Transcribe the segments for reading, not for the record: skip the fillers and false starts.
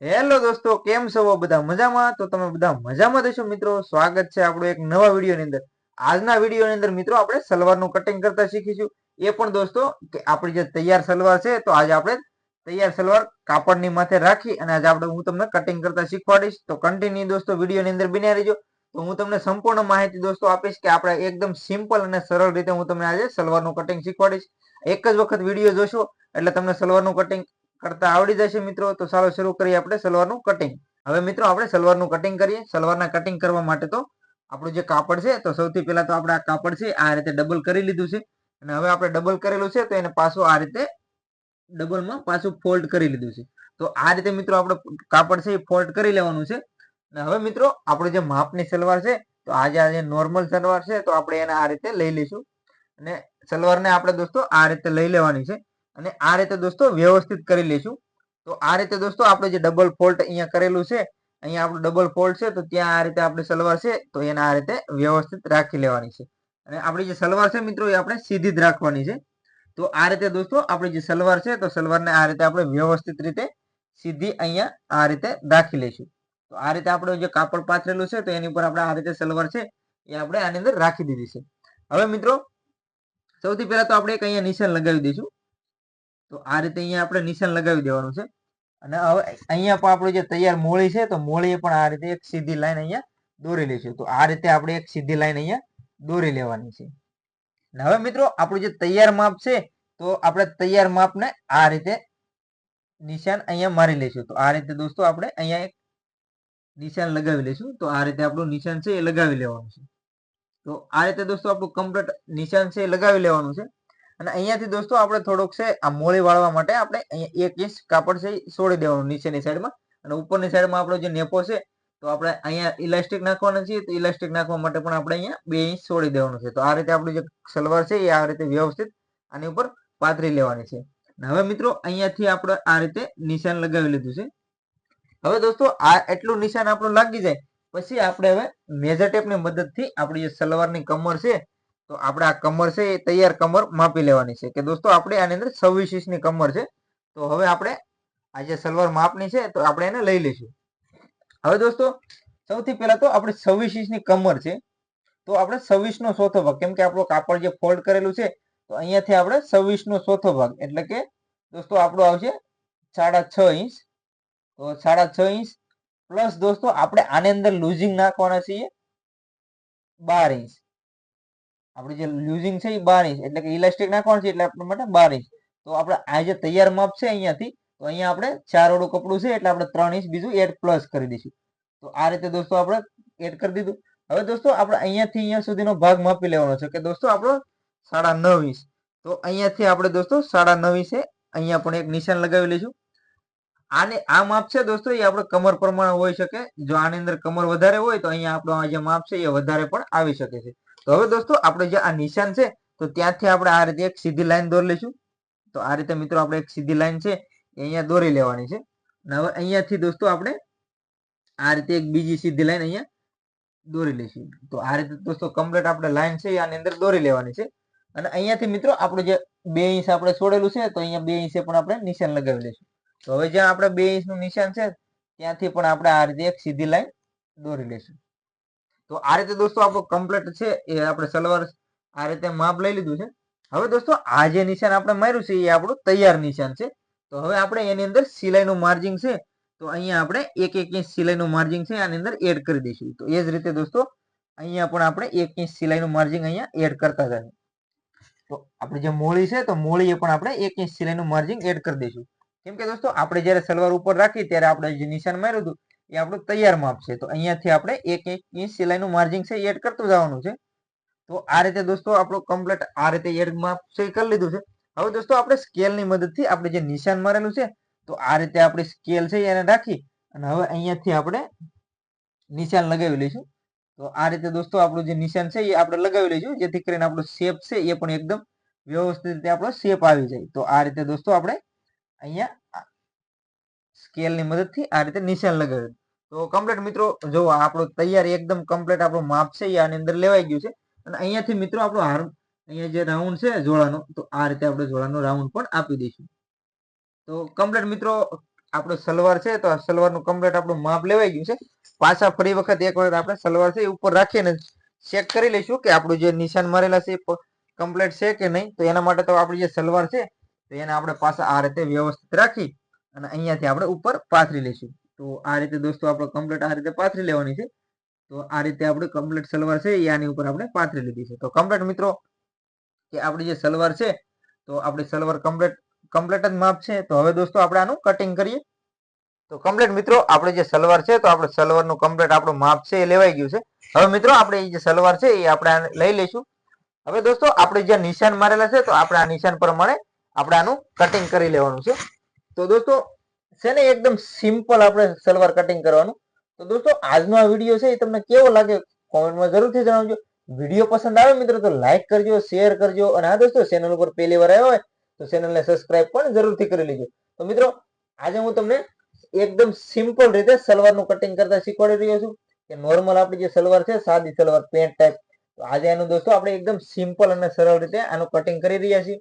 Hello દોસ્તો, કેમ છો બધા મજામાં? તો તમે બધા મજામાં દેશો મિત્રો. સ્વાગત છે આપણું એક નવા વિડીયોની અંદર. આજના વિડીયોની અંદર મિત્રો આપણે સલવારનું કટિંગ કરતા શીખીશું. એ પણ દોસ્તો કે આપણી જે તૈયાર સલવાર છે, તો આજે આપણે તૈયાર સલવાર કાપડની માથે રાખી અને આજે હું તમને કટિંગ કરતા શીખવાડીશ. તો કન્ટિન્યુ દોસ્તો વિડીયોની અંદર બન્યા રહેજો. તો હું તમને સંપૂર્ણ માહિતી દોસ્તો આપીશ કે આપણે એકદમ સિમ્પલ અને સરળ રીતે હું તમને આજે સલવારનું કટિંગ શીખવાડીશ. એક જ વખત વિડીયો જોશો એટલે તમને સલવારનું કટિંગ કરતા આવડી જશે મિત્રો. તો ચાલો શરૂ કરીએ આપણે સલવારનું કટિંગ. હવે મિત્રો આપણે સલવારનું કટિંગ કરીએ. સલવારના કટિંગ કરવા માટે તો આપણું જે કાપડ છે, તો સૌથી પહેલા તો આપણે આ કાપડ છે આ રીતે ડબલ કરી લીધું છે. અને હવે આપણે ડબલ કરેલું છે, તો એને પાછું આ રીતે ડબલમાં પાછું ફોલ્ડ કરી લીધું છે. તો આ રીતે મિત્રો આપણે કાપડ છે એ ફોલ્ડ કરી લેવાનું છે. અને હવે મિત્રો આપણે જે માપની સલવાર છે, તો આજે આ જે નોર્મલ સલવાર છે, તો આપણે એને આ રીતે લઈ લઈશું. અને સલવારને આપણે દોસ્તો આ રીતે લઈ લેવાની છે. અને આ રીતે દોસ્તો વ્યવસ્થિત કરી લઈશું. તો આ રીતે દોસ્તો આપણે જે ડબલ ફોલ્ડ અહીંયા કરેલું છે, અહીંયા આપણું ડબલ ફોલ્ડ છે, તો ત્યાં આ રીતે આપણી સલવાર છે, તો એને આ રીતે વ્યવસ્થિત રાખી લેવાની છે. અને આપણી જે સલવાર છે મિત્રો એ આપણે સીધી જ રાખવાની છે. તો આ રીતે દોસ્તો આપણી જે સલવાર છે, તો સલવારને આ રીતે આપણે વ્યવસ્થિત રીતે સીધી અહીંયા આ રીતે રાખી લઈશું. તો આ રીતે આપણે જે કાપડ પાથરેલું છે, તો એની ઉપર આપણે આ રીતે સલવાર છે એ આપણે આની અંદર રાખી દીધી છે. હવે મિત્રો સૌથી પહેલા તો આપણે એક અહીંયા નિશાન લગાવી દઈશું. તો આ રીતે અહીંયા આપણે નિશાન લગાવી દેવાનું છે. અને હવે અહીંયા પણ આપણું જે તૈયાર મોળી છે, તો મોળી પણ આ રીતે એક સીધી લાઈન અહીંયા દોરી લઈશું. તો આ રીતે આપણે એક સીધી લાઈન અહીંયા દોરી લેવાની છે. હવે મિત્રો આપણું જે તૈયાર માપ છે, તો આપણે તૈયાર માપને આ રીતે નિશાન અહીંયા મારી લઈશું. તો આ રીતે દોસ્તો આપણે અહીંયા એક નિશાન લગાવી લઈશું. તો આ રીતે આપણું નિશાન છે એ લગાવી લેવાનું છે. તો આ રીતે દોસ્તો આપણું કમ્પ્લીટ નિશાન છે એ લગાવી લેવાનું છે. અને અહીંયાથી દોસ્તો આપણે થોડોક છે આ મોળી વાળવા માટે આપણે અહીંયા 1 ઇંચ કાપડ છે છોડી દેવાનું નીચેની સાઈડમાં. અને ઉપરની સાઈડમાં આપણો જે નેપો છે, તો આપણે અહીંયા ઇલાસ્ટિક નાખવાના છીએ. તો ઇલાસ્ટિક નાખવા માટે પણ આપણે અહીંયા 2 ઇંચ છોડી દેવાનું છે. તો આ રીતે આપણું જે સલવાર છે એ આ રીતે વ્યવસ્થિત આની ઉપર પાથરી લેવાની છે. હવે મિત્રો અહીંયાથી આપણે આ રીતે નિશાન લગાવી લીધું છે. હવે દોસ્તો આ એટલું નિશાન આપણું લાગી જાય પછી આપણે હવે મેજર ટેપની મદદથી આપણી જે સલવારની કમર છે, તો આપણે આ કમર છે એ તૈયાર કમર માપી લેવાની છે. કે દોસ્તો આપણે આની અંદર 26 ઇંચની કમર છે. તો હવે આપણે આ જે સલવાર માપની છે, તો આપણે એને લઈ લઈશું. હવે દોસ્તો સૌથી પહેલા તો આપણે 26 ઇંચની કમર છે, તો આપણે 26નો ચોથો ભાગ, કેમ કે આપણું કાપડ જે ફોલ્ડ કરેલું છે, તો અહીંયાથી આપણે 26નો ચોથો ભાગ એટલે કે દોસ્તો આપણું આવશે 6.5 ઇંચ. તો 6.5 ઇંચ પ્લસ દોસ્તો આપણે આની અંદર લૂઝિંગ નાખવાના છીએ 12 ઇંચ. આપણે જે લૂઝિંગ છે એ 12 ઇંચ એટલે કે ઇલાસ્ટિક નાખવાનું છે, એટલે આપણા માટે 12 ઇંચ. તો આપણે આ જે તૈયાર માપ છે અહીંયાથી, તો અહીંયા આપણે 4 વાળું કપડું છે એટલે આપણે 3 ઇંચ બીજું એડ પ્લસ કરી દઈશું. તો આ રીતે દોસ્તો આપણે એડ કરી દીધું. હવે દોસ્તો આપણે અહીંયાથી અહીંયા સુધીનો ભાગ માપી લેવાનો છે કે દોસ્તો આપણો 9.5 ઇંચ. તો અહીંયાથી આપણે દોસ્તો 9.5 ઇંચે અહીંયા પણ એક નિશાન લગાવી લઈશું. આને આ માપ છે દોસ્તો એ આપણે કમર પ્રમાણે હોઈ શકે. જો આની અંદર કમર વધારે હોય તો અહીંયા આપણો આ જે માપ છે એ વધારે પણ આવી શકે છે. તો હવે દોસ્તો આપણે જે આ નિશાન છે, તો ત્યાંથી આપણે આ રીતે એક સીધી લાઈન દોરી લઈશું. તો આ રીતે મિત્રો આપણે એક સીધી લાઈન છે એ અહીંયા દોરી લેવાની છે. અને હવે અહીંયાથી દોસ્તો આપણે આ રીતે એક બીજી સીધી લાઈન અહીંયા દોરી લઈશું. તો આ રીતે દોસ્તો કમ્પ્લીટ આપણે લાઈન છે આની અંદર દોરી લેવાની છે. અને અહીંયાથી મિત્રો આપણું જે 2 ઇંચ આપણે છોડેલું છે, તો અહીંયા 2 ઇંચે પણ આપણે નિશાન લગાવી લઈશું. તો હવે જ્યાં આપણે 2 ઇંચનું નિશાન છે, ત્યાંથી પણ આપણે આ રીતે એક સીધી લાઈન દોરી લઈશું. તો આ રીતે દોસ્તો આપણું કમ્પ્લીટ છે એ આપણે સલવાર આ રીતે માપ લઈ લીધું છે. હવે દોસ્તો આ જે નિશાન આપણે માર્યું છે એ આપણું તૈયાર નિશાન છે. તો હવે આપણે એની અંદર સિલાઈનું માર્જિંગ છે, તો અહીંયા આપણે 1 ઇંચ સિલાઈનું માર્જિંગ છે આની અંદર એડ કરી દઈશું. તો એ જ રીતે દોસ્તો અહીંયા પણ આપણે 1 ઇંચ સિલાઈનું માર્જિંગ અહીંયા એડ કરતા જઈએ. તો આપણે જે મોળી છે, તો મોળીએ પણ આપણે 1 ઇંચ સિલાઈનું માર્જિંગ એડ કરી દઈશું. કેમ કે દોસ્તો આપણે જ્યારે સલવાર ઉપર રાખી ત્યારે આપણે જે નિશાન માર્યું હતું એ આપણું તૈયાર માપ છે. તો અહીંયાથી આપણે 1 ઇંચ સિલાઈનું માર્જિંગ છે એડ કરતું જવાનું છે. તો આ રીતે દોસ્તો આપણું કમ્પ્લીટ આ રીતે એડ માપ છે કરી લીધું છે. હવે દોસ્તો આપણે સ્કેલની મદદથી આપણે જે નિશાન મારેલું છે, તો આ રીતે આપણી સ્કેલ છે એને રાખી અને હવે અહીંયાથી આપણે નિશાન લગાવી લઈશું. તો આ રીતે દોસ્તો આપણું જે નિશાન છે એ આપણે લગાવી લઈશું, જેથી કરીને આપણો શેપ છે એ પણ એકદમ વ્યવસ્થિત રીતે આપણો શેપ આવી જાય. તો આ રીતે દોસ્તો આપણે અહીંયા સ્કેલની મદદથી આ રીતે નિશાન લગાવ્યું. તો કમ્પ્લીટ મિત્રો જો આપણું તૈયાર એકદમ કમ્પ્લીટ આપણું માપ છે એ આની અંદર લેવાઈ ગયું છે. અને અહીંયાથી મિત્રો આપણો અહીંયા જે રાઉન્ડ છે જોડાનો, તો આ રીતે આપણે જોડાનો રાઉન્ડ પણ આપી દઈશું. તો કમ્પ્લીટ મિત્રો આપણું સલવાર છે તો આ સલવારનું કમ્પ્લીટ આપણું માપ લેવાઈ ગયું છે. પાછા ફરી વખત એક વખત આપણે સલવાર છે એ ઉપર રાખીને ચેક કરી લઈશું કે આપણું જે નિશાન મારેલા છે એ કમ્પ્લીટ છે કે નહીં. તો એના માટે તો આપણી જે સલવાર છે તો એને આપણે પાછા આ રીતે વ્યવસ્થિત રાખી અને અહીંયાથી આપણે ઉપર પાથરી લઈશું. તો આ રીતે દોસ્તો આપણે કમ્પ્લીટ આ રીતે પાથરી લેવાની છે. તો આ રીતે આપણે કમ્પ્લીટ સલવાર છે એ આની ઉપર આપણે પાથરી લીધી છે. તો કમ્પ્લીટ મિત્રો કે આપણી જે સલવાર છે તો આપણી સલવાર કમ્પ્લીટ જ માપ છે. તો હવે દોસ્તો આપણે આનું કટિંગ કરીએ. તો કમ્પ્લીટ મિત્રો આપણે જે સલવાર છે તો આપણે સલવારનું કમ્પ્લીટ આપણું માપ છે એ લેવાઈ ગયું છે. હવે મિત્રો આપણે એ જે સલવાર છે એ આપણે લઈ લઈશું. હવે દોસ્તો આપણે જે નિશાન મારેલા છે તો આપણે આ નિશાન પ્રમાણે આપણે આનું કટિંગ કરી લેવાનું છે. તો દોસ્તો છે ને એકદમ સિમ્પલ આપણે સલવાર કટિંગ કરવાનું. તો દોસ્તો આજનો આ વિડીયો છે એ તમને કેવો લાગે કોમેન્ટમાં જરૂરથી જણાવજો. વિડીયો પસંદ આવે મિત્રો તો લાઈક કરજો, શેર કરજો અને હા દોસ્તો ચેનલ ઉપર પહેલી વાર આવ્યો હોય તો ચેનલને સબસ્ક્રાઇબ પણ જરૂરથી કરી લેજો. તો મિત્રો આજે હું તમને એકદમ સિમ્પલ રીતે સલવારનું કટિંગ કરતા શીખવાડી રહ્યો છું કે નોર્મલ આપણી જે સલવાર છે સાદી સલવાર પેન્ટ ટાઈપ. તો આજે આનું દોસ્તો આપણે એકદમ સિમ્પલ અને સરળ રીતે આનું કટિંગ કરી રહ્યા છીએ.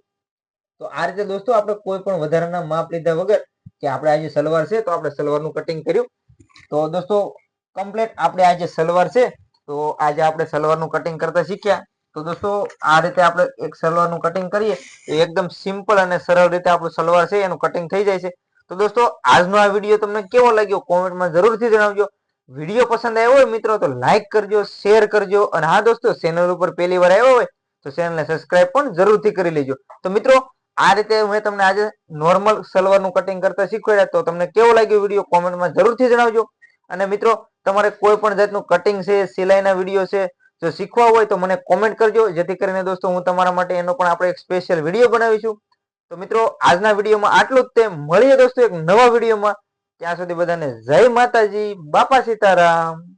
તો આ રીતે દોસ્તો આપણે કોઈ પણ વધારાના માપ લીધા વગર કે આપણે આ જે સલવાર છે તો આપણે સલવારનું કટિંગ કર્યું. તો દોસ્તો કમ્પ્લીટ આપણે આ જે સલવાર છે તો આજે આપણે સલવારનું કટિંગ કરતા શીખ્યા. તો દોસ્તો આ રીતે આપણે એક સલવારનું કટિંગ કરીએ તો એકદમ સિમ્પલ અને સરળ રીતે આપણું સલવાર છે એનું કટિંગ થઈ જાય છે. તો દોસ્તો આજનો આ વિડીયો તમને કેવો લાગ્યો કોમેન્ટમાં જરૂરથી જણાવજો. વિડીયો પસંદ આવ્યો હોય મિત્રો તો લાઈક કરજો, શેર કરજો અને હા દોસ્તો ચેનલ ઉપર પહેલી વાર આવ્યો હોય તો ચેનલને સબસ્ક્રાઇબ પણ જરૂરથી કરી લેજો. તો મિત્રો આ રીતે મેં તમને આજે નોર્મલ સલવારનું કટિંગ કરતા શીખવાડ્યા. તો તમને કેવો લાગ્યો વિડીયો કોમેન્ટમાં જરૂરથી જણાવજો. અને મિત્રો તમારે કોઈ પણ જાતનું કટિંગ છે, સિલાઈના વિડીયો છે જો શીખવા હોય તો મને કોમેન્ટ કરજો, જેથી કરીને દોસ્તો હું તમારા માટે એનો પણ આપણે એક સ્પેશિયલ વિડીયો બનાવીશું. તો મિત્રો આજના વિડીયોમાં આટલું જ તે. મળીએ દોસ્તો એક નવા વિડીયોમાં. ત્યાં સુધી બધાને જય માતાજી, બાપા સીતારામ.